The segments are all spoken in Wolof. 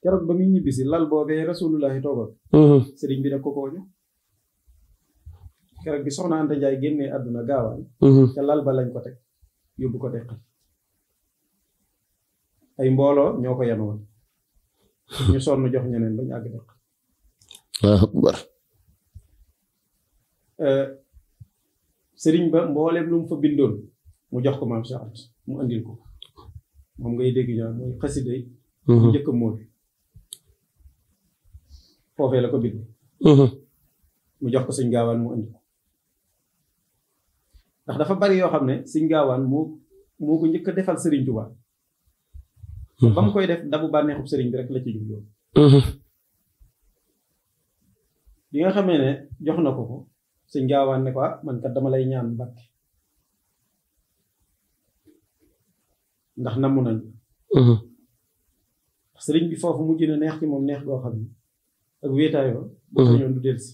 keroog ba muy ñibbisi lal boobee rasulullahi toogoon sëriñ bi da ko koo jox keroog bi soxna Anta Njaay génnee àdduna gaawaan ca lal ba lañ ko teg yóbbu ko deqal ay mbooloo ñoo ko yan woon ñu sonn jox ñeneen bañ àgg deqal akbar sëriñ ba mbooleem lu mu fa bindoon mu jox ko maam Cheikh Anta mu andil ko moom ngay dégg ñoo mooy xasida yi mu njëkk a móol foofee la ko bind mu jox ko sëñ gaawaan mu andi ko ndax dafa bari yoo xam ne sëñ gaawaan moo ko njëkk a defal sëriñ Tuubaa ba mu koy def dabu bànneexub sëriñ bi rek la ci jubloon bi nga xamee ne jox na ko ko sëñ gaawaan ne ko man kat dama lay ñaan Mbàkke ndax namu nañ sëriñ bi foofu mujj na neex ci moom neex goo xam ne ak wéetaayoo bu sañoon du delsi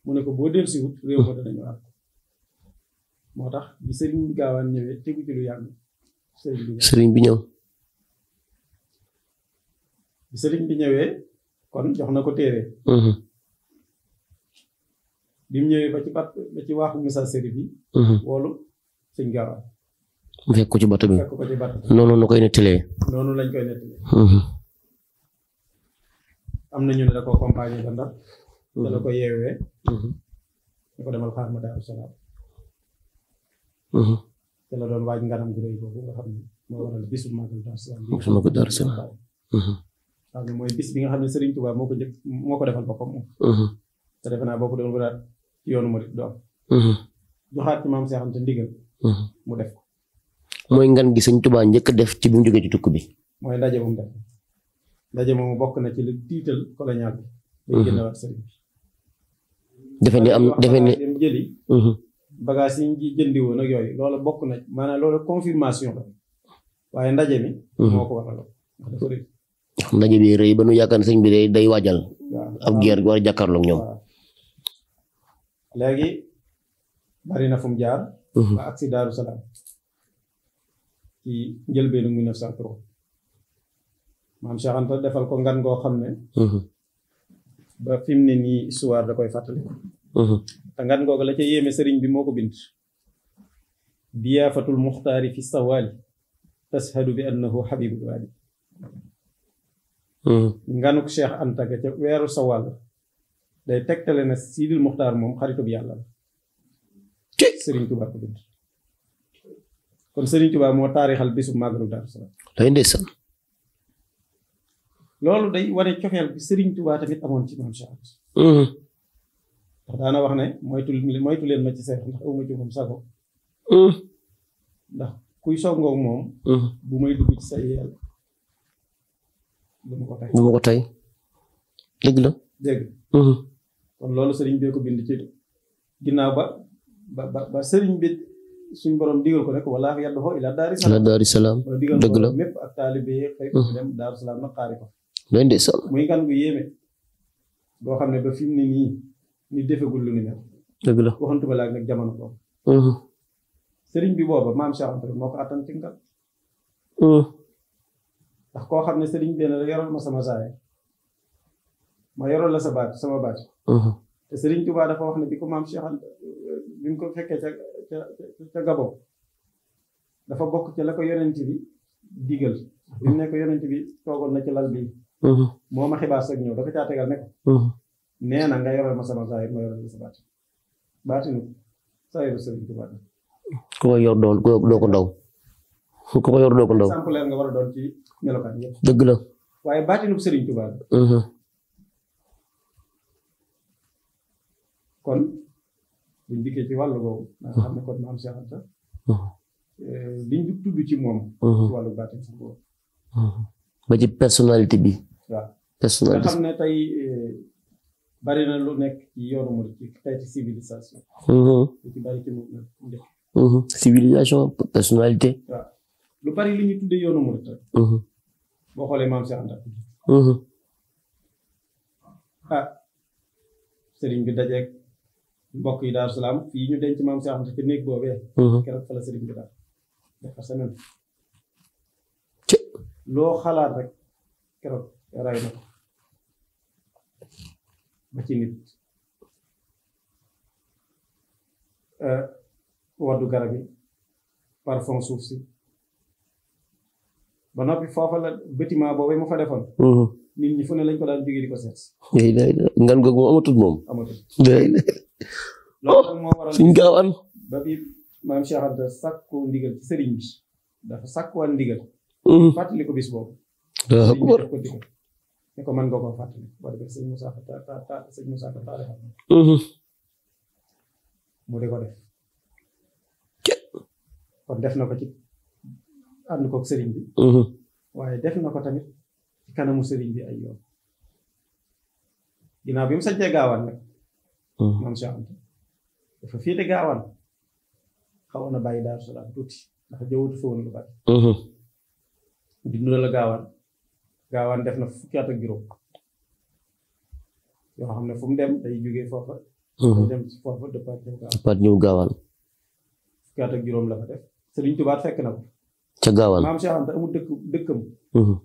mu ne ko boo delsi wut réew ma danañu àgg moo tax bi sëriñ bi gaawaan ñëwee tegu ci lu yàgg sëriñ bi ñëw bi sëriñ bi ñëwee kon jox na ko téere bi mu ñëwee ba ci waaxu message bi woolu sëñ gaawaan mu fekk ko ci bato bi fekk ko ci bato noonu la koy nettalee noonu lañ koy nettalee am na ñu ne da ko compagnie ba Ndar te la ko yeewee ñu ko demal xaar ma Daaru Salaam te la doon waaj nganam gu rëy boobu nga xam ne moo waral bisu Magal Daaru Salaam xam ne mooy bis bi nga xam ne Serigne Touba moo ko defal boppam moom te defe naa boo ko doon wëraat ci yoonu murid do am joxaat ci maam Cheikh Anta ndigal mu def ko mooy ngan gi Serigne Touba njëkk def ci bi mu jógee ci tukki bi mooy ndaje bu mu def ndaje moomu bokk na ci lu tiital colonial bi day génnewaat sëriñ bi defe ne dem jëli bagage yi ñu jëndi woon ak yooyu loolu bokk na maanaam loolu confirmation la waaye ndaje mi moo ko waraloon ndax dafa rëy ndaje bi rëy ba nu yaakaar ne sëñ bi day waajal ab guerre war a jàkkaarloog ñoom léegi bari na fu mu jaar ba agsi Daaru Salaam ci njëlbeenu 1903 maam Cheikh Anta defal ko ngan goo xam ne ba fi mu ne nii histoire da koy fàttali te ngan googu la ca yéeme sëriñ bi moo ko bind diyaafatul muxtaari fi sawaali tashhadu bi annahu habibul waali nganuk Cheikh Anta ga ca weeru sawaal day tegtale na Sidil Muxtaar moom xaritu bi yàlla la sëriñ Tuubaa ko bind kon sëriñ Tuubaa moo taarixal bisu màggalu Daaru Salaam day ndeysaan loolu day wane cofeel bi Serigne Touba tamit amoon ci maam Cheikh Anta ndax daana wax ne moytu leen ma ci seex ndax awma ci moom sago ndax kuy songoog moom bu may dugg ci say yàlla du ma ko tey dëgg la dégg kon loolu sëriñ bee ko bind ci ginnaaw ba sëriñ bi suñ borom digal ko rek wallaahu yad'u ila daari salaam dëgg la mépp ak taalibe xëy dem Daaru Salaam na xaari ko day ndeysaan muy gan gu yéeme boo xam ne ba fi mu ne nii ni defagul lu ni mel dëgg la waxantu ba laag nag jamono boobu sëriñ bi booba maam Cheikh Anta moo ko attan ci ngal ndax koo xam ne sëriñ bi la yoral ma sama saay ma yoral la sama baat te sëriñ Tuubaa dafa wax ne bi ko maam Cheikh Anta bi mu ko fekkee ca Gabon dafa bokk ci la ko yonent bi digal bi mu ne ko yonent bi toogoon na ci lal bi moo ma xibaar sag ñëw dafa caa tegal ne ko nee na nga yoral ma sama saay ma yoral la sa baatinu saayiru sëriñ Tuubaa ku ko yor doo ko ndaw ku ko yor doo ko ndaw exemplaire nga war a doon ci melokaan yëpp dëgg la waaye baatinu sëriñ Tuubaa kon buñ dikkee ci wàllu boobu nga xam ne kon maam Cheikh Anta liñ du tudd ci moom ci wàllu baatin sax boobu ba ci personnalité bi waaw personnalité nga xam ne tey bari na lu nekk ci yoonu murid ci xeeti civilisation. lu ci bari ci mu njëkk. civilisation personnalité. waaw lu bari li ñu tuddee yoonu murid rek. boo xoolee maam Cheikh Anta. ah sëriñ bi dajeeg mbokk yi Daaru Salaam fii ñu denc maam Cheikh Anta ci néeg boobee. keroog fa la sëriñ bi daal dafa semaine. loo xalaat rek keroog ray na ko ba ci nit waddu garab yi parfum suuf si ba noppi foofa la bâtiment boobu mu fa defoon. nit ñi fu ne lañ ko daan jógee di ko seet. ngan googu moom amatul moom. amatul. loolu moo waral suñ gaawaan. ba bi maam Cheikh Anta sàkku ndigal ci sëriñ bi dafa sàkkuwaan ndigal. fàttali ko bis boobu. waaw ko digal ne ko mën nga koo fàttali boo defee sëñ Moussa sëñ Moussa taale mu di ko def. kon def na ko ci ànd koog sëriñ bi. waaye def na ko tamit ci kanamu sëriñ bi ay yoon. ginnaaw bi mu sañcee gaawaan nag. maam Cheikh Anta dafa féete gaawaan xawoon na bàyyi Daaru Salaam tuuti ndax jawwatu fa woon lu bari. di dundal gaawaan def na fukki at ak juróom yoo xam ne fu mu dem day jógee foofa. day dem ci foofa dëppaat ñëw gaawaan. fukki at ak juróom la fa def Sëriñ Tuubaa fekk na ko. ca gaawaan maam Cheikh Anta amul dëkkam.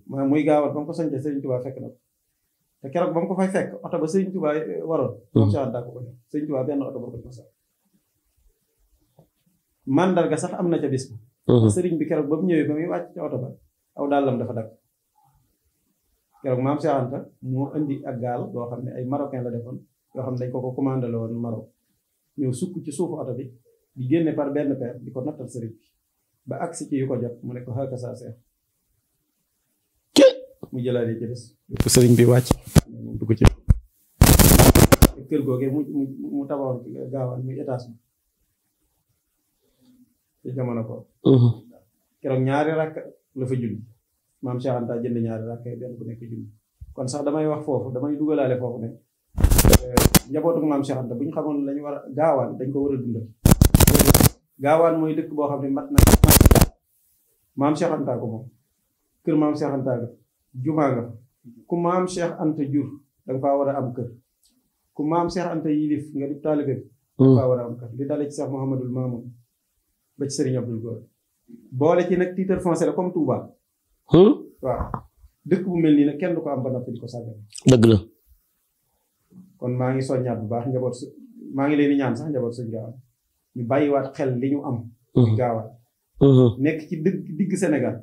maanaam muy gaawaan ba mu ko sañcee Sëriñ Tuubaa fekk na ko te keroog ba mu ko fay fekk oto ba Sëriñ Tuubaa waroon. maam Cheikh Anta ko ko def Sëriñ Tuubaa benn oto ba ko sax mandarga sax am na ca bis ba. sëriñ bi keroog ba mu ñëwee ba muy wàcc ca oto ba aw dàllam dafa dagg. keroog maam Cheikh Anta moo indi ak gaal boo xam ne ay marocain la defoon yoo xam ne dañ ko commandé la woon Maroc ñëw sukk ci suufu oto bi di génne par benn paire di ko nattal sëriñ bi ba agsi ci yu ko jot mu ne ko xaaka saa seex mu jëlaat yi ci des ko sëriñ bi wàcc mu dugg ci kër googee mu tabaxoon gaawaan muy étage bi ci jamono ko keroog ñaari rakk la fa julli maam Cheikh Anta jënd ñaari rakk benn bu nekk julli kon sax damay wax foofu damay dugalaale foofu ne njabootu maam Cheikh Anta bu ñu xamoon lañu war a gaawaan dañ ko war a dundal. gaawaan mooy dëkk boo xam ne mat na maam Cheikh Anta ko moom kër maam Cheikh Anta ga jumaa nga ku maam Cheikh Anta jur danga faa war a am kër ku maam Cheikh Anta yilif nga di taalibe danga faa war a am kër di dale ci Cheikh Mouhamadul Mamoun ba ci Serigne Abdoul Góor boole ci nag titre foncier la comme Touba. waaw dëkk bu mel nii nag kenn du ko am ba noppi di ko sàggal. dëgg la. kon maa ngi soññaat bu baax njaboot maa ngi leen di ñaan sax njaboot suñu gaawaan ñu bàyyiwaat xel li ñu am. gaawaan. nekk ci digg Sénégal.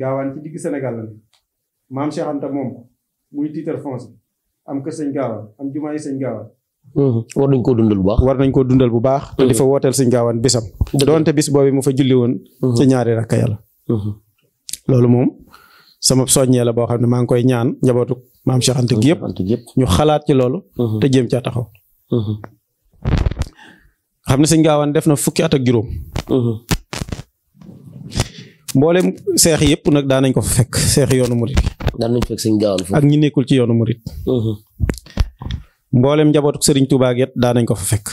gaawaan ci digg Sénégal la ne maam Cheikh Anta moom muy titre foncier am kër sëñ gaawaan am jumaa yi sëñ gaawaan. war nañ koo dundal bu baax. war nañ koo dundal bu baax. te di fa wooteel sëñ gaawaan bisam. doonte bis boobu mu fa julli woon. ci ñaari rakka yàlla. loolu moom sama soññee la boo xam ne maa ngi koy ñaan njabootu maam Cheikh Anta gi yëpp ñu xalaat ci loolu. te jéem caa taxaw. xam ne sëñ gaawaan def na fukki at ak juróom. mboolem seex yëpp nag daan nañ ko fa fekk seex yoonu murit. daan nañ fekk sëñ gaawaan foofu ak ñi nekkul ci yoonu murit. mboolem njabootu Serigne Touba gi daan nañ ko fa fekk.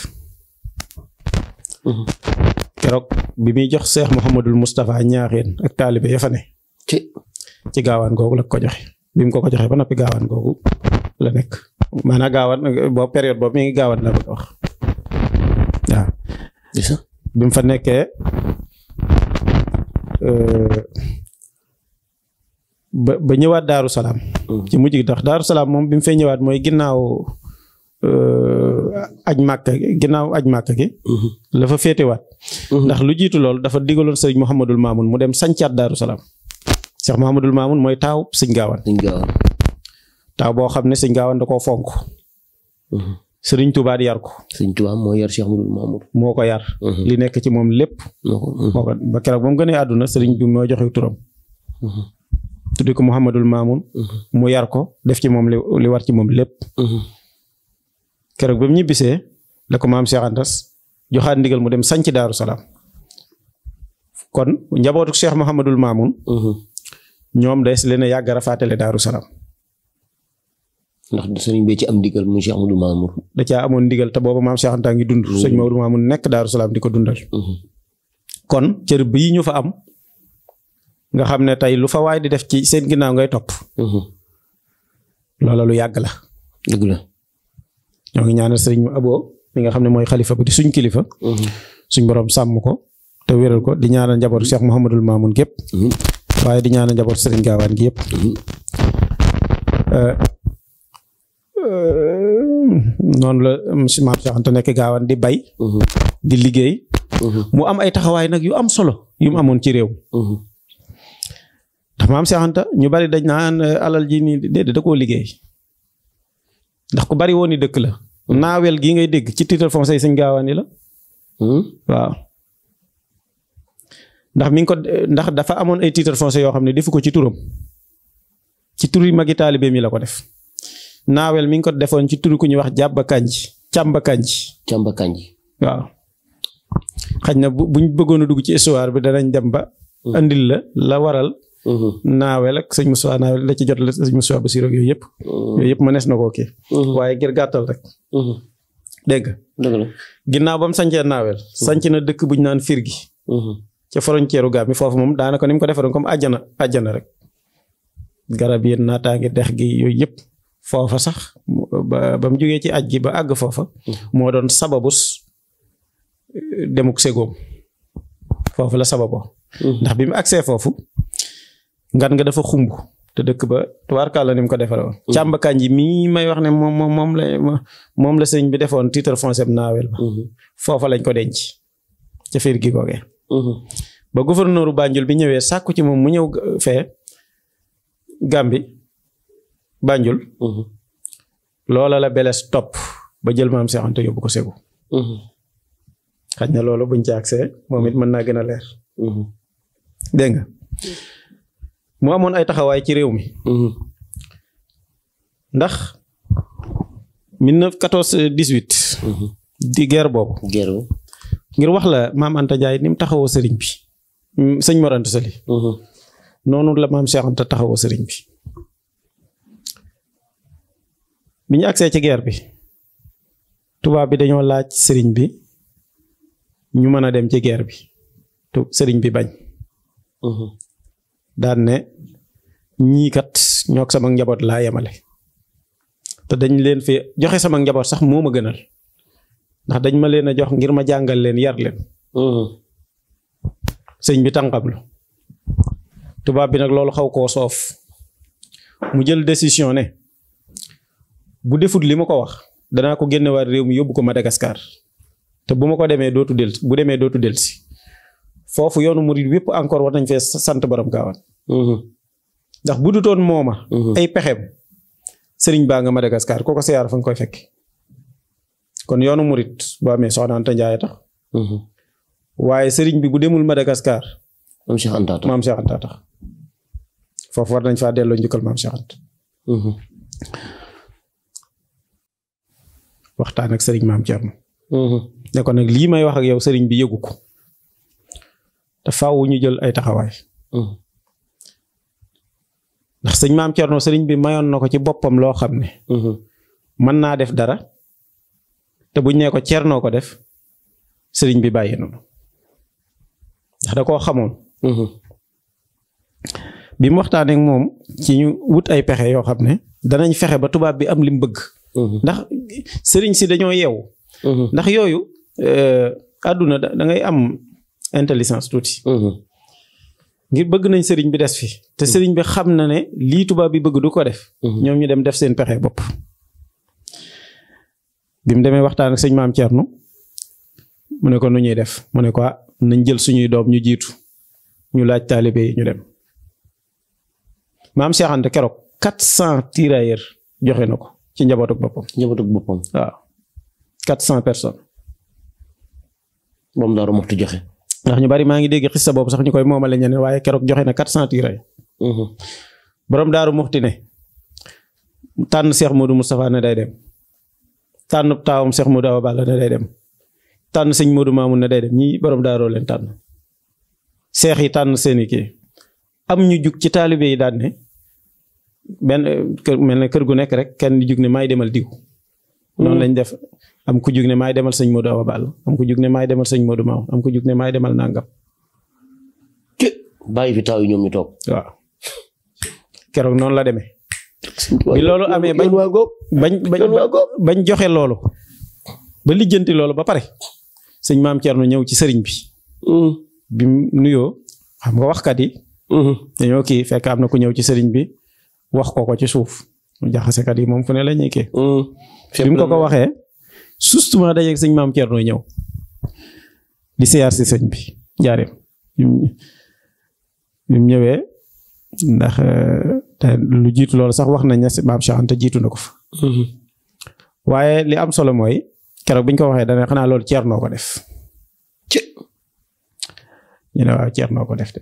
keroog bi muy jox Cheikh Mouhamadul Moustapha ñaaxeen ak taalibe ya fa ne. ci gaawaan googu la ko joxe bi mu ko joxee ba noppi gaawaan googu la nekk maanaam gaawaan boobu période boobu mi ngi gaawaan la bëgg a wax waaw. bi mu fa nekkee ba ñëwaat Daaru Salaam. ci mujj gi tax Daaru Salaam moom bi mu fay ñëwaat mooy ginnaaw aj màkka gi. la fa féetewaat. ndax lu jiitu loolu dafa digaloon sëñ Mouhamadul Mamoun mu dem sancaat Daaru Salaam. Cheikh Mouhamadul Mamoun mooy taaw sëñ gaawaan. taaw boo xam ne sëñ gaawaan da koo fonk. Sëriñ Touba di yar ko. Sëriñ Touba moo yar Cheikh Mouhamadul Mamoun. moo ko yar. li nekk ci moom lépp. moo ko ba keroog ba mu gënee àdduna sëriñ bi moo joxe turam. tuddi ko Mouhamadul Mamoun. mu yar ko def ci moom li war ci moom lépp. keroog ba mu ñibbisee la ko maam Cheikh Anta joxaat ndigal mu dem sanc Daaru Salaam. kon njabootu Cheikh Mouhamadul Mamoun. ñoom des leen a yàgg rafaatale Daaru Salaam. ndax sëriñ bi ci am ndigal mu Cheikh Amadou Mamour. da caa amoon ndigal te booba maam Cheikh Anta ngi dund. sëñ Maodo Mamour nekk Daaru Salaam di ko dundal. kon cër bii ñu fa am nga xam ne tey lu fa waay di def ci seen ginnaaw ngay topp. loola lu yàgg la. dëgg la. ñoo ngi ñaanal sëriñ Abo mi nga xam ne mooy xalifa bi di suñ kilifa. suñ borom sàmm ko te wéral ko di ñaanal njaboot Cheikh Mouhamadul Mamoun gépp. waaye di ñaanal njaboot sëriñ Gaawaan gi yëpp. noonu la maam Cheikh Anta nekk Gaawaan di bay. di liggéey. mu am ay taxawaay nag yu am solo yu mu amoon ci réew. ndax maam Cheikh Anta ñu bari dañ naan alal ji nii déedéet da koo liggéey. ndax ku bari woon ni dëkk la. naawel gii ngay dégg ci titre foncier sëñ Gaawaan yi la. waaw. ndax dafa amoon ay titre foncier yoo xam ne defu ko ci turam. ci turi magi taalibe mi la ko def. naawel mi ngi ko defoon ci turu ku ñuy wax jàbba kanji càmba kanji. Càmba Kanji. waaw. xaj na buñ bëggoon a dugg ci histoire bi danañ dem ba. andil la waral. naawel ak sëñ Moussa naawel la ci jot la sëñ Moussa ba siroog yooyu yëpp. yooyu yëpp mënees na koo kii. waaye ngir gàttal rek. dégg nga. dëgg la. ginnaaw ba mu sancee naawel. sanc na dëkk bu ñu naan Firgi. ca frontière Gàmbi foofu moom daanaka ni mu ko defaroon comme àjjana rek. garab yi naataange dex gi yooyu yëpp. foofa sax ba mu jógee ci aj gi ba àgg foofa. moo doon sababus demuk Ségom. foofu la sababoo. ndax bi mu agsee foofu. ngan nga dafa xumb. te dëkk ba tubaarkàlla ni mu ko defaree woon. Càmba Kanji mii may wax ne moom la sëñ bi defoon titre foncier naawel ba. foofa lañ ko denc. ca fiir gi googee. ba gouverneur Banjul bi ñëwee sàkku ci moom mu ñëw fee. Gàmbi Banjul. loola la beles topp ba jël maam Cheikh Anta yóbbu ko Ségou. xaj na loolu buñ ci agsee moom it mën naa gën a leer. dégg nga mu amoon ay taxawaay ci réew mi. ndax 1914 18. di guerre boobu. ngir wax la maam Anta Ndiaye ni mu taxawoo sëriñ bi. sëñ Mor Anta Sali. noonu la maam Cheikh Anta taxawoo sëriñ bi. bi ñu agsee ci guerre bi. tubaab bi dañoo laaj sëriñ bi. ñu mën a dem ci guerre bi. sëriñ bi bañ. daan ne ñii kat ñoog sama njaboot laa yemale. te dañ leen fi joxe sama njaboot sax moo ma gënal. ndax dañ ma leen a jox ngir ma jàngal leen yar leen. sëñ bi tànqamlu. tubaab bi nag loolu xaw koo soof. mu jël décision ne. bu defut li ma ko wax. danaa ko génnewaat réew mi yóbbu ko Madagascar. te bu ma ko demee dootu delsi. foofu yoonu murid wépp encore war nañ fee sant borom Gaawaan. ndax bu dutoon mooma. ay pexeem. sëriñ baa nga Madagascar kooko siyaar fa nga koy fekk. kon yoonu murid boo amee Soxna Anta Ndiaye tax. waaye sëriñ bi bu demul Madagascar. maam Cheikh Anta tax. foofu war nañ faa delloo njukkal maam Cheikh Anta. waxtaan ak sëriñ maam Thierno. ne ko nag lii may wax ak yow sëriñ bi yëgu ko. te faaw ñu jël ay taxawaay. ndax sëñ maam Thierno sëriñ bi mayoon na ko ci boppam loo xam ne. mën naa def dara. te buñ nee ko Thierno ko def. sëriñ bi bàyyi noonu. ndax da koo xamoon. bi mu waxtaanee ak moom ci ñu wut ay pexe yoo xam ne danañ fexe ba tubaab bi am li mu bëgg. ndax sëriñ si dañoo yeewu. ndax yooyu àdduna da ngay am intelligence tuuti. ngir bëgg nañ sëriñ bi des fi. te sëriñ bi xam na ne lii tubaab bi bëgg du ko def. ñoom ñu dem def seen pexe bopp. bi mu demee waxtaan ak sëñ maam Thierno mu ne ko nu ñuy def mu ne ko nañ jël suñuy doom ñu jiitu ñu laaj taalibe yi ñu dem. maam Cheikh Anta keroog 400 tirailleurs joxe na ko ci njabootuk boppam. waaw 400 personnes. moom Daaru Muxti joxe. ndax ñu bari maa ngi dégg xissa boobu sax ñu koy moomale ñeneen waaye keroog joxe na 400 tirailleurs. borom Daaru Muxti ne tànn Cheikh Modou Moustapha ne day dem. tànn taawam Cheikh Modou Awa Balla ne day dem. tànn sëñ Modou Mamoun ne day dem ñii borom daaroo leen tànn. seex yi tànn seeni kii. am ñu jug ci taalibe yi daan ne benn kër mel ne kër gu nekk rek kenn jug ne maay demal diw. noonu lañ def am ku jug ne maay demal sëñ Modou Awa Ball am ku jug ne maay demal sëñ Modou Maw am ku jug ne maay demal nangam. bàyyi fi taw yi ñoom ñu toog. waaw keroog noonu la demee. bi loolu amee bañ joxe loolu. ba lijjanti loolu ba pare. sëñ maam Thierno ñëw ci sëriñ bi. bi mu nuyoo xam nga waxkat yi. dañoo kii fekk am na ku ñëw ci sëriñ bi wax ko ci suuf jaxasekat yi moom fu ne la ñuy kii. bi mu ko waxee justement dajeeg sëñ maam Thierno ñëw di siyaar si sëñ bi jaareem bi mu ñëwee ndax lu jiitu loolu sax wax nañ ne maam Cheikh Anta jiitu na ko fa. waaye li am solo mooy keroog bi ñu ko waxee dana xanaa loolu Thierno ko def. ñu ne waaw Thierno ko def de.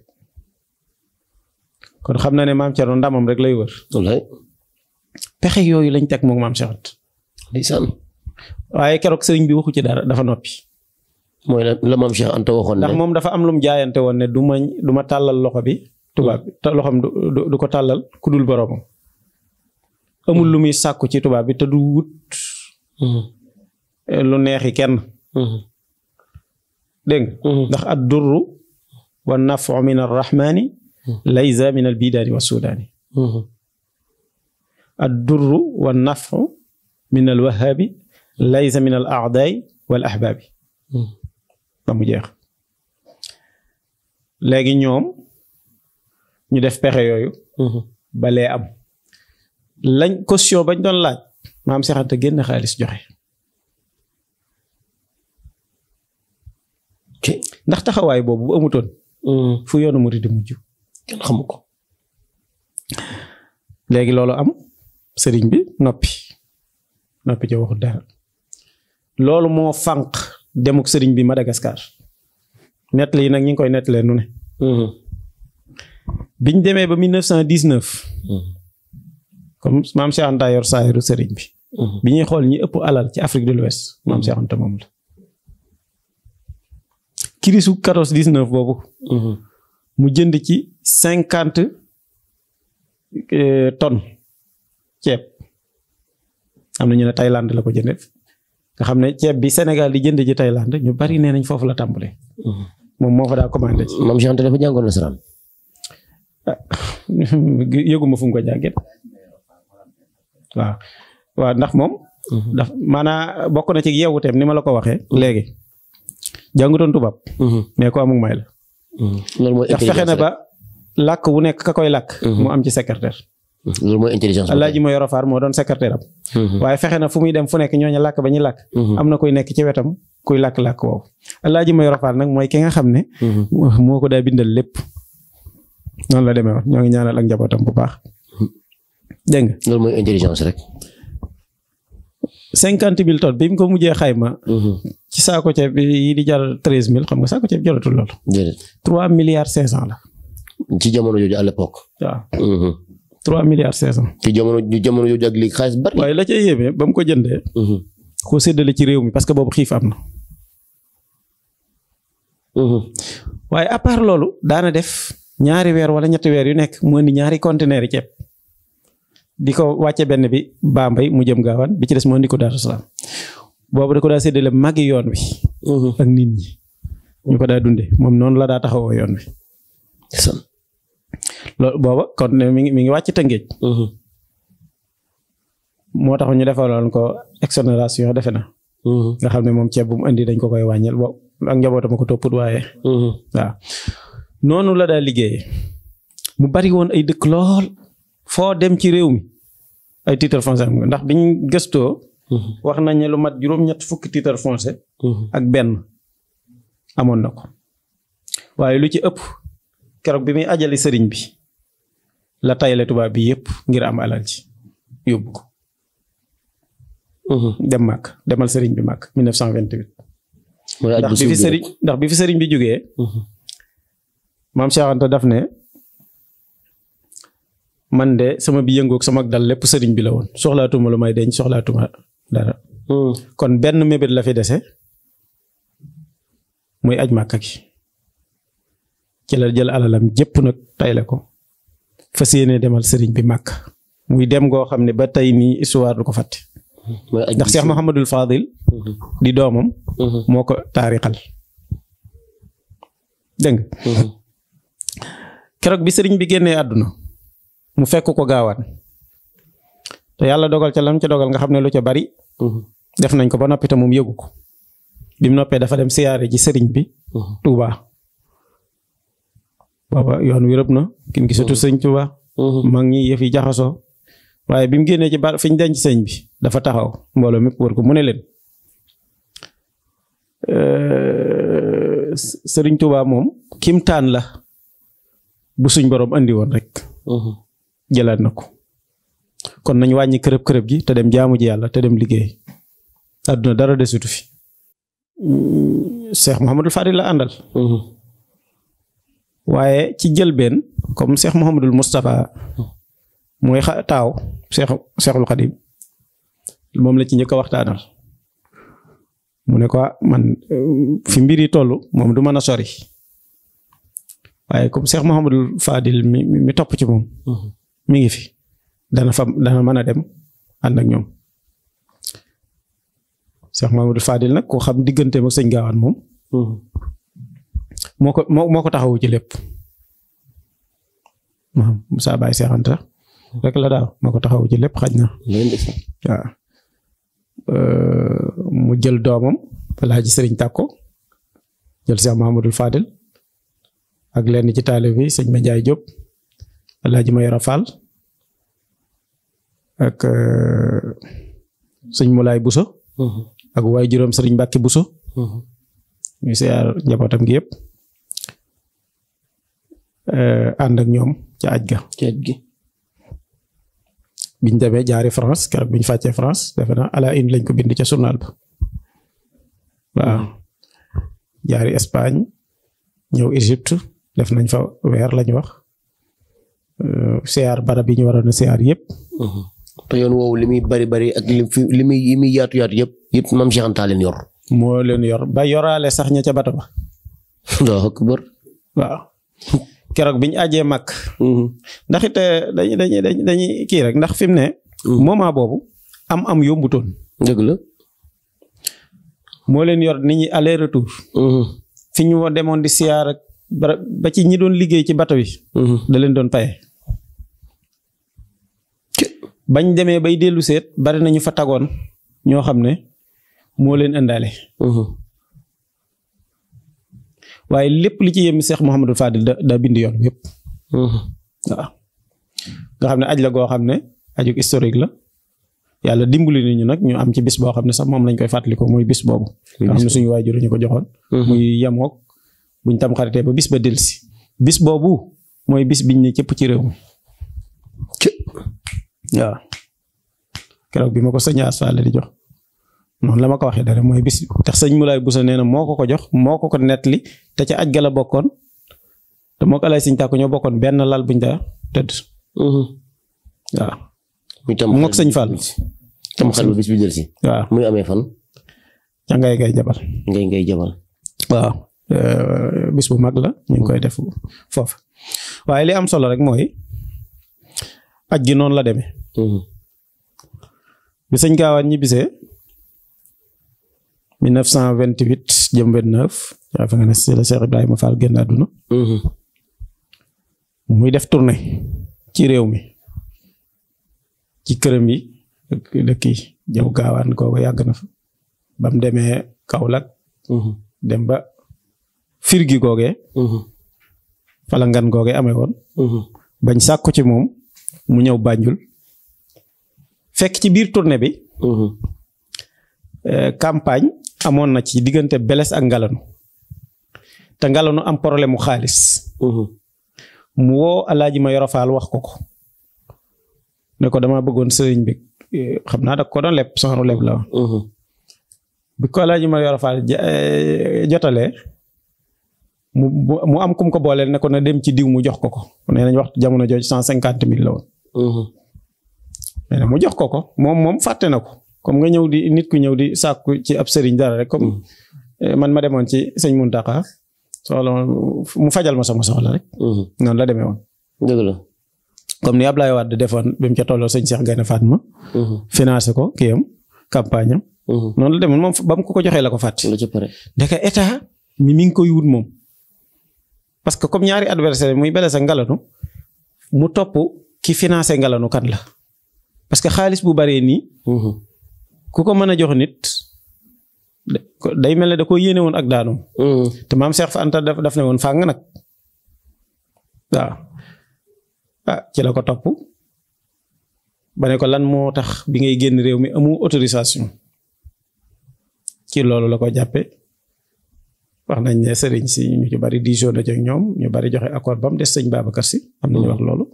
kon xam na ne maam Thierno ndamam rek lay wër. wallaay. pexe yooyu lañ teg moom maam Cheikh Anta. ndeysaan. waaye keroog sëriñ bi waxu ci dara dafa noppi. mooy la maam Cheikh Anta waxoon ne. ndax moom dafa am lu mu jaayante woon ne du ma tàllal loxo bi tubaab bi te loxoom du ko tàllal ku dul boroomam. amul lu muy sàkku ci tubaab bi te du wut. lu neexi kenn. dégg nga. ndax ad durru wa nafu min arrahmani laysa min al bidaani wa sudaani. ad durru wa nafu min al wahabi laysa min al aadaay wal ahbaabi. ba mu jeex. léegi ñoom ñu def pexe yooyu. balee am. lañ caution bañ doon laaj maam Cheikh Anta génn xaalis joxe. ndax taxawaay boobu bu amutoon. fu yoonu murid di mujj. kenn xamu ko. léegi loolu am sëriñ bi noppi ca waxut dara. loolu moo fànq demuk sëriñ bi Madagascar. nettali yi nag ñu ngi koy nettalee nu ne. biñ demee ba 1919. comme maam Cheikh Anta yor saayiru sëriñ bi. bi ñuy xool ñi ëpp alal ci Afrique de l'Ouest maam Cheikh Anta moom la. kirisu 14-19 boobu. mu jënd ci 50 tonnes ceeb. am na ñu ne Thaïlande la ko jëndee. nga xam ne ceeb bi Sénégal di jënd ji Thaïlande ñu bari nee nañ foofu la tàmbalee. moom moo fa daa commandé ci. maam Cheikh Anta dafa jàngoon nasaraan. yëguma fu mu ko jàngee. waaw ndax moom. daf maanaam bokk na ci yeewuteem ni ma la ko waxee. léegi jàngutoon tubaab. mais ko amul may la. loolu mooy ndax fexe na ba làkk wu nekk ka koy làkk. mu am ci secrétaire. loolu mooy intelligence. Alaaji Mayoro Faar moo doon secrétaire am. waaye fexe na fu muy dem fu nekk ñooñu làkk ba ñuy làkk. am na koy nekk ci wetam kuy làkk-làkk woowu. Alaaji Mayoro Faar nag mooy ki nga xam ne. moo ko daa bindal lépp. noonu la demee woon ñoo ngi ñaanal ak njabootam bu baax. dégg nga. loolu mooy intelligence rek. 50,000 tonnes bi mu ko mujjee xayma. ci saako ceeb yi di jar 13,000 xam nga saako ceeb jaratul loolu. déedéet 3 milliards 500 la. ci jamono jooju à l'époque. waaw. 3 milliards 500. ci jamono jooju ak léegi xaalis bari. waaye la ca yéeme ba mu ko jëndee. koo séddale ci réew mi parce que boobu xiif am na. waaye à part loolu daana def ñaari weer wala ñetti weer yu nekk mu indi ñaari conteneur yi ceeb. di ko wàcce benn bi Bambey mu jëm Gaawaan bi ci des moo indi ko Daaru Salaam boobu da ko daa séddale magi yoon wi. ak nit ñi. ñu ko daa dundee moom noonu la daa taxawoo yoon wi. loolu booba kon mi ngi wàcc Tëngéej. moo tax ñu defaloon ko exonération defe na. nga xam ne moom ceeb bu mu indi dañ ko koy wàññil boobu ak njabootam ko topput waaye. waaw noonu la daa liggéeyee mu bari woon ay dëkk lool. foo dem ci réew mi ay titre foncier am nga ndax biñ gëstoo. wax nañ ne lu mat juróom-ñett fukki titre foncier. ak benn amoon na ko. waaye lu ci ëpp keroog bi muy ajali sëriñ bi la tayle tubaab bi yëpp ngir am alal ci yóbbu ko. dem màkk demal sëriñ bi màkk 1928. ndax bi fi sëriñ bi jógee. maam Cheikh Anta daf ne. man de sama bi yëngoog sama dal lépp sëriñ bi la woon soxlaatuma lu may denc soxlaatuma dara. kon benn mébét la fi dese muy aj màkka gi ci la jël alalam jëpp nag tayle ko fas yéene demal sëriñ bi màkk muy dem goo xam ne ba tey nii histoire du ko fàtte ndax Cheikh Mouhamadul Fadil di doomam moo ko taarixal dégg nga keroog bi sëriñ bi génnee àdduna mu fekk ko gaawaan te yàlla dogal ca lam ca dogal nga xam ne lu ca bari def nañ ko ba noppi te moom yëgu ko bi mu noppee dafa dem siyaare ji sëriñ bi Touba booba yoon wi rëb na kin gisatu sëriñ Touba mag ñi yëf yi jaxasoo waaye bi mu génnee ci bar fi ñu denc sëriñ bi dafa taxaw mbooloo mépp wër ko mu ne leen sëriñ Touba moom kimtaan la bu suñ borom andi woon rek jëlaat na ko kon nañ wàññi kërëb gi te dem jaamu ji yàlla te dem liggéey àdduna dara desutu fi Cheikh Mouhamadul Fadil la àndal waaye ci jëlbeen comme Cheikh Mouhamadul Moustapha mooy taaw Cheikhul Khadim moom la ci njëkk a waxtaanal mu ne ko man fi mbir yi toll moom du mën a sori waaye comme Cheikh Mouhamadul Fadil mi topp ci moom mi ngi fi dana mën a dem ànd ak ñoom Cheikh Mouhamadul Fadil nag koo xam digganteem ak sëñ Gaawaan moom moo ko taxawu ci lépp Moussa Baye Cheikh Anta rek la daaw moo ko taxawu ci lépp xaj na waaw mu jël doomam Alaaji Sëriñ Tàkko jël Cheikh Mouhamadul Fadil ak lenn ci taalibe bi sëñ Mandiaye Diop Alaaji Mayoro Fall ak sëñ Moulay Bousso ak waay juróom sëriñ Mbàkke Bousso ñu siyaar njabootam gi yëpp ànd ak ñoom ci aj gi biñ demee jaari France keroog biñ fàccee France defe naa à la une lañ ko bind ca journal ba waaw jaari Espagne ñëw Égypte def nañ fa weer lañ wax siyaar barab yi ñu waroon a siyaar yëpp te yoon woowu li muy bari ak li muy yaatu yëpp Maam Cheikh Anta leen yor moo leen yor ba yoraale sax ña ca bato ba waaw keroog biñ ajee mag ndax it dañuy kii rek ndax fi mu ne moment boobu am yombutoon dëgg la moo leen yor nit ñi aller retour fi ñu demoon di siyaar ak ba ci ñi doon liggéey ci bato bi da leen doon paye bañ demee bay dellu seet bari nañu fa tagoon ñoo xam ne moo leen indaale waaye lépp li ci yem Cheikh Mouhamadul Fadil da bind yoon yépp waaw nga xam ne aj la goo xam ne ajug historique la yàlla dimbali nañu nag ñu am ci bis boo xam ne sax moom lañ koy fàttaliku muy bis boobu nga xam ne suñu waajur ñu ko joxoon muy yemook buñ tam xaritee ba bis ba delsi bis boobu mooy bis biñ ne cëpp ci réew mi waaw keroog bi ma ko sëñ Asfaale di jox noonu la ma ko waxee dara mooy bis tax sëñ Moulay Bousso nee na moo ko jox moo ko nettali te ca aj ga la bokkoon te moo ko Alaaji Sëñ Tàkko ñoo bokkoon benn lal buñ daa tëdd waaw mook sëñ Fall tam xel ba bis bi jël si waaw muy amee fan ca ngay jabal waaw bis bu mag la ñu ngi koy def foofu waaye li am solo rek mooy aj gi noonu la demee bi sëñ Gaawaan ñibbisee 1928 jëm 29 yaa fa nga ne si la Cheikh Ibrahima Fall génn àdduna muy def tournée ci réew mi ci këram yi dëkk yi jëw Gaawaan kooku yàgg na fa ba mu demee Kaolack dem ba firgi googee fala ngan googee amee woon bañ sàkku ci moom mu ñëw Banjul fekk ci biir tournée bi campagne amoon na ci diggante Beles ak Ngalanu te Ngalanu am problème mu xaalis mu woo Alaaji Mayoro Fall wax ko ne ko dama bëggoon sëriñ bi xam naa da ko doon leb soxna leb la bi ko Alaaji Mayoro Fall jotalee mu am kum ko booleel ne ko na dem ci diw mu jox ko nee nañ waxtu jamono jooju 150,000 la woon nee na mu jox ko moom fàtte na ko comme nga ñëw di nit ku ñëw di sàkku ci ab sëriñ dara rek comme man ma demoon ci sëñ Muntaxa soxla mu fajal ma sama soxla rek noonu la demee woon dëgg la comme ni Ablaye Wade defoon bi mu ca tolloo sëñ Cheikh Gaïndé Fatma. financé ko kii am campagne am. noonu la demoon moom ba mu ko joxee la ko fàtte. ndeke état mi ngi koy wut moom. parce que comme ñaari adversaire muy Blaise ak Ngalanu mu topp ki financé Ngalanu kan la parce que xaalis bu baree nii. ku ko mën a jox nit day mel ne da ko yéene woon ak daanum. te maam Cheikh Anta daf ne woon fàng nag waaw ci la ko topp ba ne ko lan moo tax bi ngay génn réew mi amu autorisation ci loolu la ko jàppe wax nañ ne sëriñ si ñu ci bari diisoo na ak ñoom ñu bari joxe accord ba mu des sëñ Babacar Si am nañu wax loolu.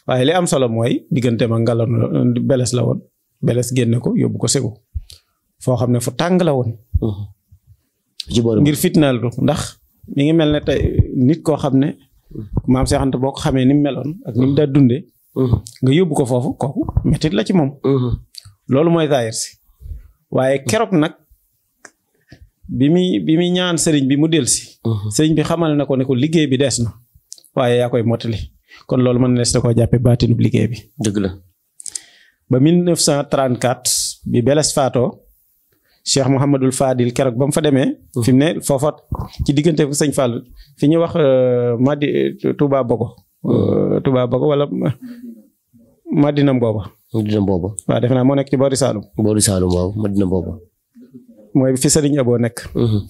waaye li am solo mooy diggante ma Ngalanu Blaise la woon Blaise génne ko yóbbu ko Ségou foo xam ne fu tàng la woon. ngir fitnaal ko ndax mi ngi mel ne tey nit koo xam ne maam Cheikh Anta boo ko xamee ni mu meloon ak ni mu daa dundee. nga yóbbu ko foofu kooku mettit la ci moom. loolu mooy zaahir si waaye keroog nag bi muy ñaan sëriñ bi mu dellusi. sëriñ bi xamal na ko ne ko liggéey bi des na waaye yaa koy mottali kon loolu mën na des na koo jàppee baatinub liggéey bi. dëgg la. ba 1934 bi Blaise faatoo Cheikh Mouhamadul Fadil keroog ba mu fa demee. fi mu ne foofa ci diggante fu sëñ Fall fi ñuy wax Madi Touba Bogo. Touba Bogo wala Madina Mbooba. Madina Mbooba. waaw defe naa moo nekk ci boori Saalum. boori Saalum waaw Madina Mbooba. mooy fi Serigne Abo nekk.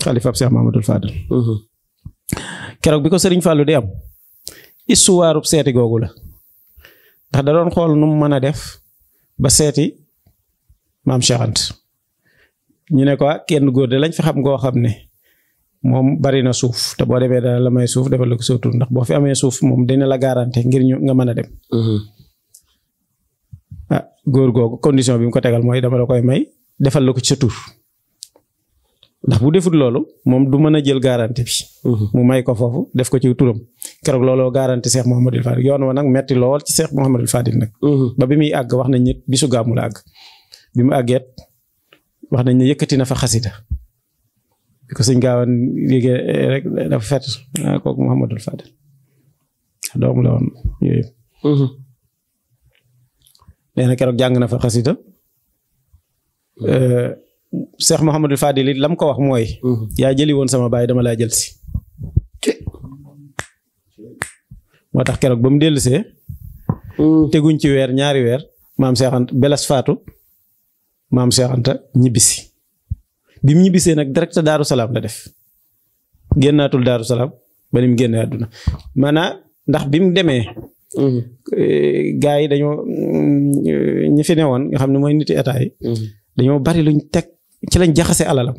xalifa Cheikh Mouhamadul Fadil. keroog bi ko Serigne Fallou di am. histoire seeti googu la. ndax da doon xool nu mu mën a def ba seeti maam Cheikh Anta ñu ne ko kenn góor de lañ fi xam ngoo xam ne moom bari na suuf te boo demee dana la may suuf defal la ko sa tur ndax boo fi amee suuf moom dina la garanté ngir ñu nga mën a dem. Góor googu condition bi mu ko tegal mooy dama la koy may defal la ko ci sa tur ndax bu defut loolu moom du mën a jël garanti bi. mu may ko foofu def ko ci turam keroog looloo garanti Cheikh Mouhamadul Fadil yoon wa nag metti lool ci Cheikh Mouhamadul Fadil nag. ba bi muy àgg wax nañ nit bisu gàmmu la àgg bi mu àggeet wax nañ ne yëkkati na fa xasida bi ko sëñ Gaawaan liggéey rek dafa fett kooku Mouhamadul Fadil doomu la woon yooyu. nee na keroog jàng na fa xasida Cheikh Mouhamadul Fadil it lam ko wax mooy. yaa jëli woon sama baay dama laa jël si. moo tax keroog ba mu dellusee. teguñ ci weer ñaari weer maam Cheikh Anta Blaise faatu maam Cheikh Anta ñibbisi bi mu ñibbisee nag direct Daaru Salaam la def génnaatul Daaru Salaam ba ni mu génnee àdduna maanaam ndax bi mu demee. gaa yi dañoo ñi fi newoon nga xam ne mooy niti état yi. dañoo bari luñ teg ci lañ jaxase alalam.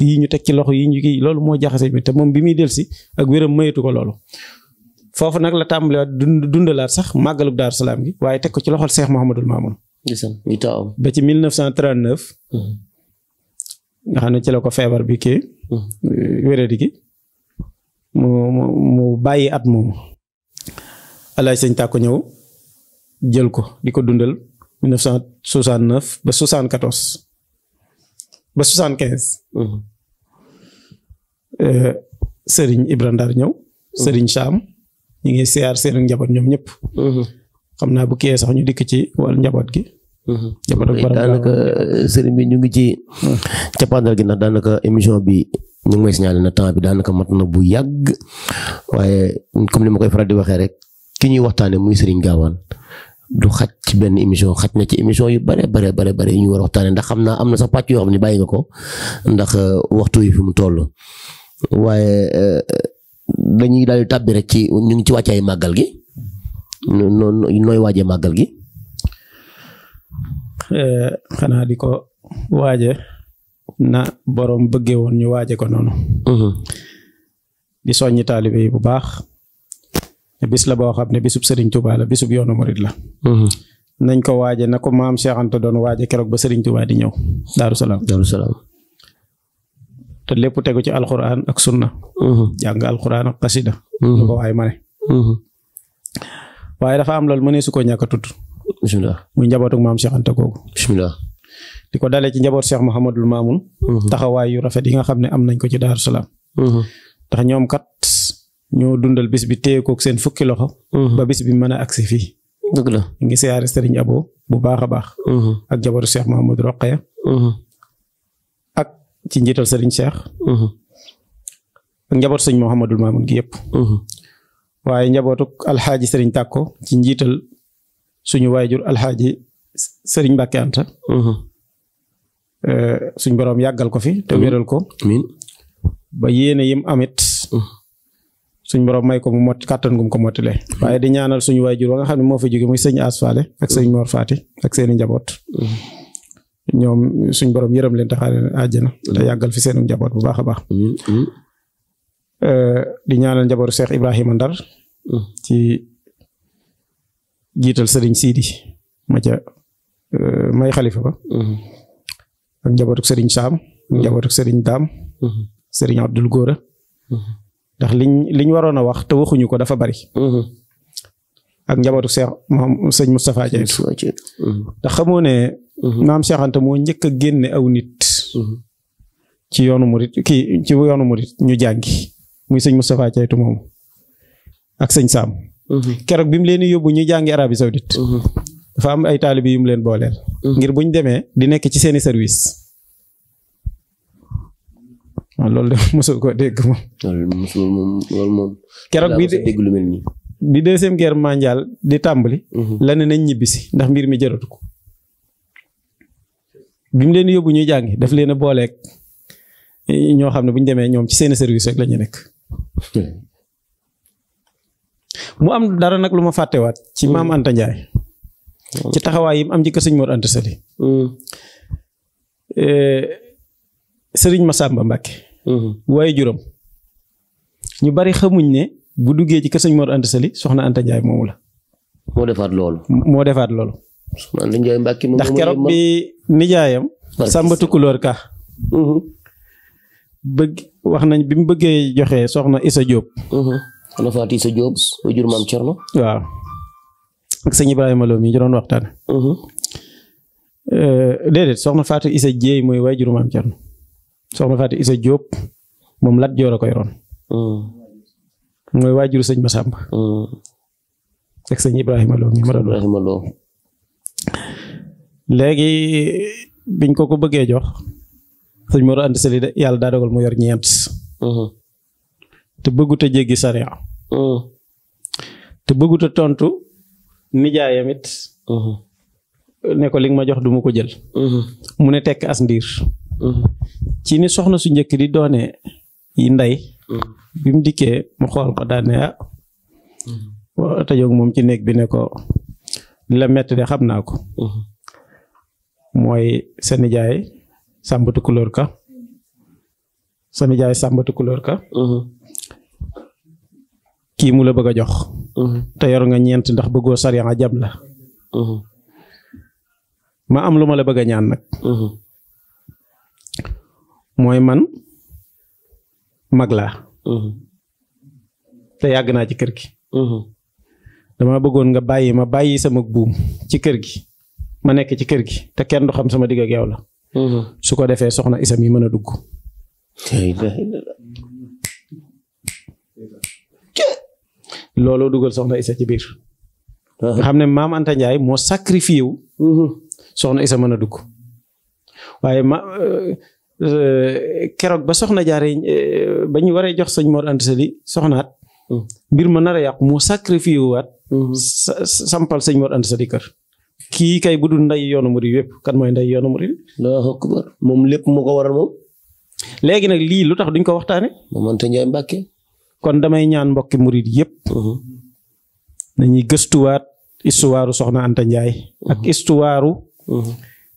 yii ñu teg ci loxo yi ñu kii loolu moo jaxase bi te moom bi muy dellusi ak wéram mayatu ko loolu. foofu nag la tàmbaliwaat dundalaat sax màggalub Daaru Salaam gi waaye teg ko ci loxol Cheikh Mouhamadul Mamoun. ba ci 1939. nga xam ne ci la ko feebar bi kii. wéradi gi mu bàyyi at moomu. Alaay sëñ Tàkko ñëw jël ko di ko dundal 1969 ba 74 ba 75. Serigne Ibra Ndar ñëw. Serigne Cham ñu ngi siyaar seen njaboot ñoom ñëpp. xam naa bu kiyee sax ñu dikk ci wàllu njaboot gi. daanaka Serigne bi ñu ngi ci cappaandal gi ndax daanaka émission bi ñu ngi may signalé na temps bi daanaka mat na bu yàgg waaye comme ni ma koy faral di waxee rek. ki ñuy waxtaane muy Serigne Gawane du xaj ci benn émission xaj na ci émission yu bare yu ñu war a waxtaane ndax xam naa am na sax pàcc yoo xam ne bàyyi nga ko ndax waxtu yi fi mu toll waaye dañuy daal di tàbbi rek ci ñu ngi ci wàccaay màggal gi nooy waajee màggal gi. xanaa di ko waaje na borom bëggee woon ñu waaje ko noonu. di soññi taalibe yi bu baax. bis la boo xam ne bisub Serigne Touba la bisub yoonu murid la. nañ ko waaje na ko maam Cheikh Anta doon waaje keroog ba Serigne Touba di ñëw Daaru Salaam. te lépp tegu ci alxuraan ak sunna. jàng alxuraan ak xasida. lu ko waaye ma ne. waaye dafa am loolu mënee su ko ñàkk a tudd. bismillah muy njabootu maam Cheikh Anta googu. bismillah di ko dalee ci njaboot Cheikh Mouhamadul Mamoun. taxawaay yu rafet yi nga xam ne am nañ ko ci Daaru Salaam. ndax ñoom kat ñoo dundal bis bi téye kook seen fukki loxo. ba bis bi mën a agsi fii. dëgg la ñu ngi siyaare Serigne Abo bu baax a baax. ak njabootu Cheikh Mahamadou Roqaya. ak ci njiital Serigne Cheikh. ak njabootu sëñ Mouhamadul Mamoun gi yëpp. waaye njabootu alxaaji Serigne Tàkko ci njiital suñu waajur alxaaji Serigne Mbacke Anta. suñ boroom yàggal ko fi te wéral ko. amiin ba yéene yim amit. suñ boroom may ko mu mot kàttan gum ko mottile. waaye di ñaanal suñu waajur wa nga xam ne moo fa jóge muy sëñ Asfaale ak sëñ Mor Faati ak seeni njaboot. ñoom suñ boroom yërëm leen taxaare leen àjjana te yàggal fi seenu njaboot bu baax a baax. di ñaanal njabootu Cheikh Ibrahima Ndar. ci jiital Serigne Sidi ma ca may xalifa ba. ak njabootu Serigne Sam. ak njabootu Serigne Dame. Serigne Abdul Góora. ndax liñ waroon a wax te waxuñu ko dafa bari. ak njabootu Cheikh sëñ Moustapha Diaye. ndax xamoo ne. maam Cheikh Anta moo njëkk a génne aw nit. ci yoonu murit ci yoonu murit ñu jàngi. muy sëñ Moustapha Diaye moom ak sëñ Sam. keroog bi mu leen yóbbu ñu jàngi Arabie Saoudite. dafa am ay taalibe yu mu leen booleel. ngir buñ demee di nekk ci seeni service. waaw loolu de mosul ko dégg moom. loolu moom. keroog bi deuxième guerre mondiale di tàmbali. la ne nañ ñibbisi ndax mbir mi jëratu ko. bi mu leen yóbbu ñuy jàngi daf leen a booleeg ñoo xam ne bu ñu demee ñoom ci seeni service rek la ñu nekk. mu am dara nag lu ma fàttewaat ci maam Anta Ndiaye. ci taxawaay yi mu am ci kër sëñ Mor Anta Sali. Sëriñ Massamba Mbacke. waaye juróom ñu bari xamuñ ne bu duggee ci kër sëñ Mor Anta Sali soxna Anta Ndiaye moomu la. moo defaat loolu. soxna Anta Ndiaye Mbacke moom ndax keroog bi nijaayam. Samba Tukulóor Ka. wax nañ bi mu bëggee joxe soxna Issa Diop. soxna Fatou Issa Diop way jur maam Thierno. waaw ak sëñ Ibrahima Lo mi ñu doon waxtaan. déedéet soxna Fatou Issa Dieye mooy way jur maam Thierno. soxna Fatou Issa Diop moom Lat Joor a koy roon. mooy waajuru sëñ Massamba. ak sëñ Ibrahima Lo mi ma doon Ibrahima Lo. léegi biñ ko bëggee jox sëñ Mor Anta Sali yàlla daa dogal mu yor ñeent. te bëggut a jéggi sariya. te bëggut a tontu nijaayam it. ne ko li nga ma jox du ma ko jël. mu ne tekk as ndiir. ci ni soxna su njëkk di doone yi ndey. bi mu dikkee mu xool ko daal ne ah. tëjoog moom ci néeg bi ne ko li la metti de xam naa ko. mooy sa nijaay Samba Tukulóor Ka. sa nijaay Samba Tukulóor Ka. kii mu la bëgg a jox. te yor nga ñeent ndax bëggoo sariya nga jam la. ma am lu ma la bëgg a ñaan nag. mooy man mag laa. te yàgg naa ci kër gi. dama bëggoon nga ma bàyyi sama buum ci kër gi. ma nekk ci kër gi te kenn du xam sama digg ak yow la. su ko defee soxna Isa mi mën a dugg. looloo dugal soxna Isa ci biir. nga xam ne maam Anta Ndiaye moo sacrifié wu. soxna Isa mën a dugg. waaye keroog ba soxna jaare ba ñu waree jox sëñ Mor Anta Sali soxnaat. mbir ma nar a yàqu moo sacrifié wu waat. sampal sëñ Mor Anta Sali kër. kii kay bu dul nday yoonu murid yépp kan mooy nday yoonu murid. Allahu akbar moom lépp moo ko waral moom. léegi nag lii lu tax duñ ko waxtaane maam Anta Ndiaye Mbacke. kon damay ñaan mbokki murid yépp. dañuy gëstuwaat histoire soxna Anta Ndiaye. ak histoire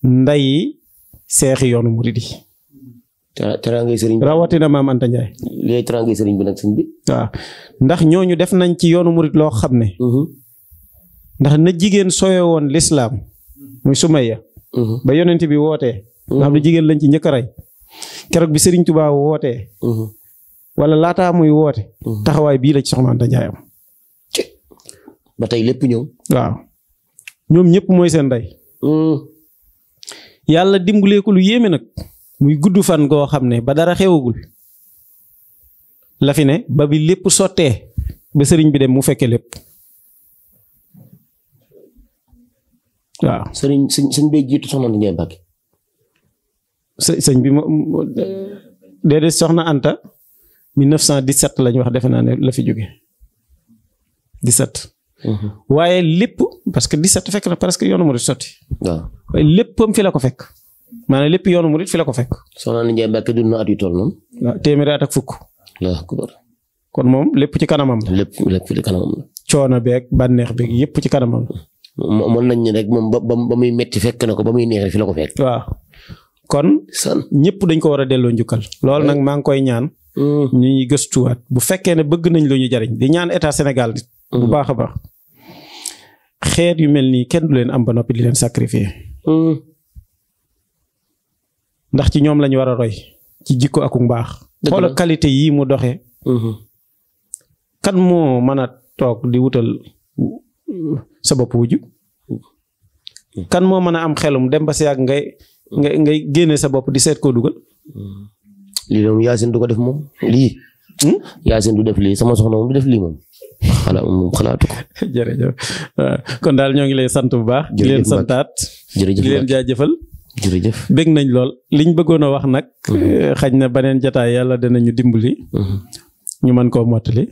ndayi seexi yoonu murid yi. teraangay sëriñ bi rawatina maam Anta Ndiaye. léegi teraangay sëriñ bi nag sëriñ bi. waaw ndax ñooñu def nañ ci yoonu murid loo xam ne. ndax na jigéen sooye woon lislaam muy Sumayya. ba yonent bi wootee. nga xam ne jigéen lañ ci njëkk a rey. keroog bi Sëriñ Tuubaa wootee. wala laataa muy woote. taxawaay bii la ci soxna Anta Ndiaye am. ba tey lépp ñëw. waaw ñoom ñëpp mooy seen ndey. yàlla dimbalee ko lu yéeme nag. muy gudd fan goo xam ne ba dara xewagul. la fi ne ba bi lépp sottee ba sëriñ bi dem mu fekkee lépp. waaw sëñ bee jiitu soxna Anta Ndiaye Mbacke. sëñ bi déedéet soxna Anta 1917 lañ wax defe naa ne la fi jóge 17. waaye lépp parce que 17 fekk na presque yoonu murit sotti. waaw waaye léppam fi la ko fekk maanaam lépp yoonu murit fi la ko fekk. soxna Anta Ndiaye Mbacke dund na at yu toll noonu. waaw téeméeri at ak fukk. waaw kon moom lépp ci kanamam la. lépp ci kanamam la. coono beeg bànneex beeg yëpp ci kanamam la. mën nañ ne rek moom ba muy metti fekk na ko ba muy neex fi la ko fekk. waaw kon. ñëpp dañ ko war a delloo njukkal. loolu nag maa ngi koy ñaan. ñuy gëstuwaat bu fekkee ne bëgg nañ lu ñu jariñ di ñaan état Sénégal bu baax a baax. xeet yu mel nii kenn du leen am ba noppi di leen sacrifier. ndax ci ñoom lañu war a roy. ci jikko ak mbaax. xoola qualité yii mu doxee. kan moo mën a toog di wutal sa bopp wujju kan moo mën a am xelum dem ba si yàgg ngay génne sa bopp di seet koo dugal. lii moom Yacine du ko def moom lii. Yacine du def lii sama soxna moom du def lii moom. xalaatu ko. jërëjëf kon daal ñoo ngi lay sant bu baax. di leen santaat. jërëjëf di leen jaajëfal. jërëjëf bég nañ lool liñ bëggoon a wax nag. xaj na beneen jotaay yàlla danañu dimbali. ñu mën koo mottali.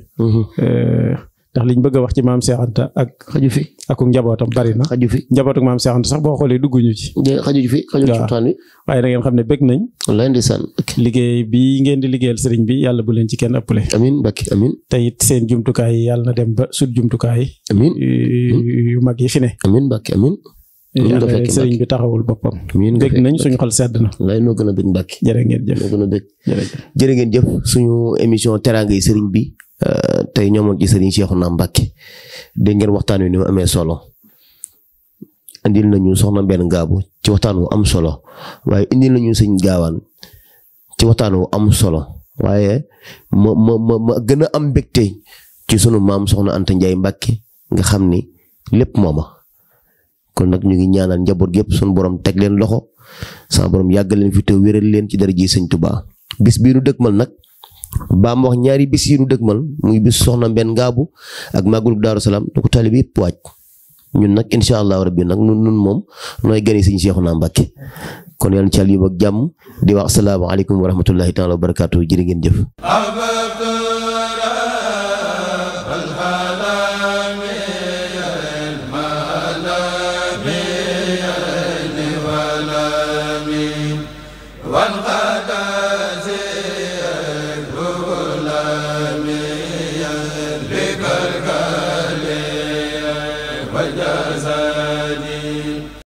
ndax liñ bëgg a wax ci maam Cheikh Anta ak. xaju fi ak njabootam bari na. xaju fi njabootu maam Cheikh Anta sax boo xoolee dugguñu ci. xaju fi xaju ci waxtaan wi. waaye da ngeen xam ne bég nañ. wallaay ndeysaan. liggéey bi ngeen di liggéeyal sëriñ bi yàlla bu leen ci kenn ëppale. amiin Mbacke amiin. te it seen jumtukaay yi yàlla na dem ba sut jumtukaay. amiin yu mag yi fi ne. amiin Mbacke amiin. yàlla sëriñ bi taxawul boppam. bég nañ suñu xol sedd na. wallaay noo gën a bég Mbacke. jërë ngeen jëf noo gën a bég. jërë ngeen jëf suñu émission teraanga yi sëriñ bi. tey ñoomoon ci sëriñ Cheikhouna Mbacke dégg ngeen waxtaan wi ni mu amee solo indil nañu soxna Mbène Ngabou ci waxtaan wu am solo waaye indil nañu sëñ Gaawaan ci waxtaan wu am solo waaye ma gën a am mbégte ci sunu maam soxna Anta Ndiaye Mbacke nga xam ni lépp mooma kon nag ñu ngi ñaanal njaboot yëpp sunu borom teg leen loxo sama borom yàggal leen fi te wéral leen ci dara ji sëñ Touba bis bii nu dëkkmal nag. baa ma wax ñaari bis yi nu dëgmal muy bis soxna Mbène Ngabou ak màggalu Daaru Salaam da ko taalibe yëpp waaj ñun nag incha allah rabbi nag nun moom nooy gani sëñ Cheikhouna Mbacke kon yàlla ci àll ak jàmm di wax asalaamaaleykum wa rahmatullahi taala wa barakaatu jërë ngeen jëf. wan